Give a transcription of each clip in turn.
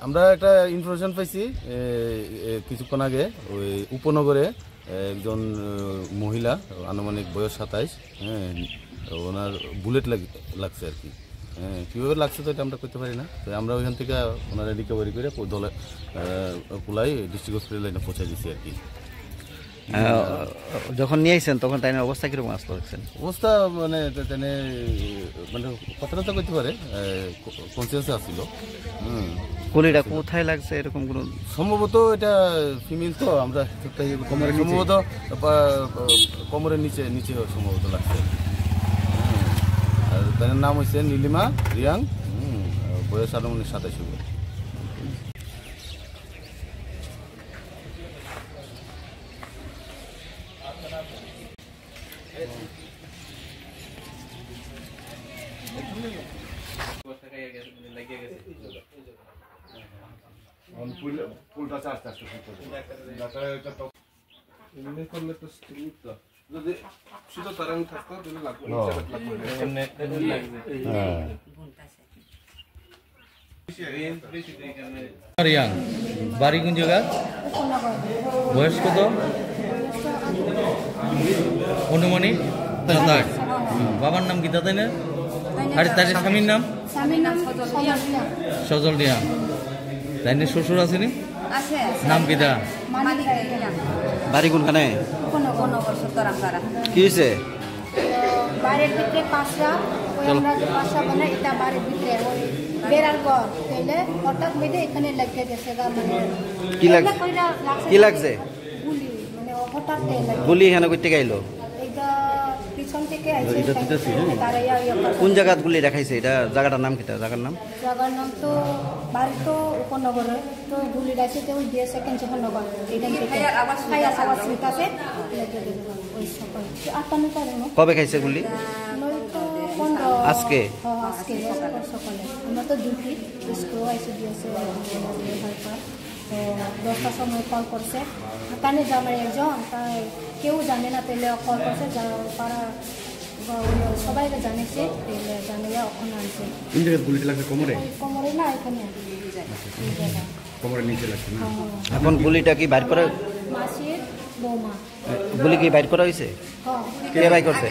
আমরা একটা ইনফরমেশন পাইছি কিছুক্ষণ আগে ওই উপনগরে একজন মহিলা আনুমানিক বয়স 27, হ্যাঁ, ওনার বুলেট লাগছে আর কি। হ্যাঁ, কীভাবে লাগছে তো এটা আমরা করতে পারি না। তো আমরা ওইখান থেকে ওনারা রিকভারি করে দলে কুলাই ডিস্ট্রিক্ট হসপিটালে এটা পৌঁছাই দিচ্ছি আর কি। যখন নিয়ে আসছেন তখন তাই অবস্থা কিরকম আসতে দেখছেন? অবস্থা মানে মানে কথাটা করতে পারে, কনসিয়াসে আসছিল। গুলিটা কোথায় লাগছে এরকম কোনো? সম্ভবত এটা ফিমেল, তো আমরা সম্ভবত কোমরের নিচে নিচে সম্ভবত লাগছে। আর তার নাম হচ্ছে নীলিমা রিয়াং, বয়স আনুমানিক 27 হবে। যদি শুধু তারাং থাকতো তাহলে লাগবে। রিয়াং বাড়ি কোন জায়গা? বয়স কত? অনুমানিক 27। বাবার নাম কি তাই না? আর তার স্বামীর নাম? সজল রিয়াং। তাই না শ্বশুর আসেনি? নাম কি দা? বাড়ি কোনখানে? কি হয়েছে? বাড়ির ভিতরে পাঁচটা মানে এটা বাড়ির ভিতরে বেড়ার ঘর তাইলে হঠাৎ মেয়েদের এখানে লেগে গেছে। কি লাগছে? গুলি, মানে হঠাৎ গুলি এখানে করতে গাইলো? পিছন থেকে কোন জায়গাত গুলি দেখাইছে? এটা জায়গাটার নাম কিটা? জায়গার নাম তো বাড়ি তো উপনগরে, তো গুলি রাখছে তো ওই দিয়ে সেকেন্ড উপনগর কবে খাইছে গুলি? আজকে সকালে আমরা তো ডিউটি স্কুল আইসি দিয়েছে। তো 10টার সময় কল করছে, কানে জামাই একজন, তাই কেউ জানে না, তাইলে কল করছে পাড়া সবাই জানিয়েছে, তাইলে জানিয়ে ওখানে আনছে। কোন জায়গায় গুলিটা লাগছে? কোমরে? কোমরে না, এখানে কোমরের নিচে লাগছে না? এখন গুলিটা কি বাইর করে? মাসির বৌমা। গুলি কি বাইর করা হয়েছে? কে বাইর করছে?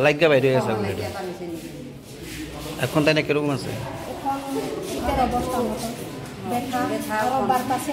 লাইগা বাইর হয়ে গেছে গুলিটা। এখন তাই না কিরকম আছে? এখন অবস্থা মতো ব্যথা, আরো বাড়তাছে।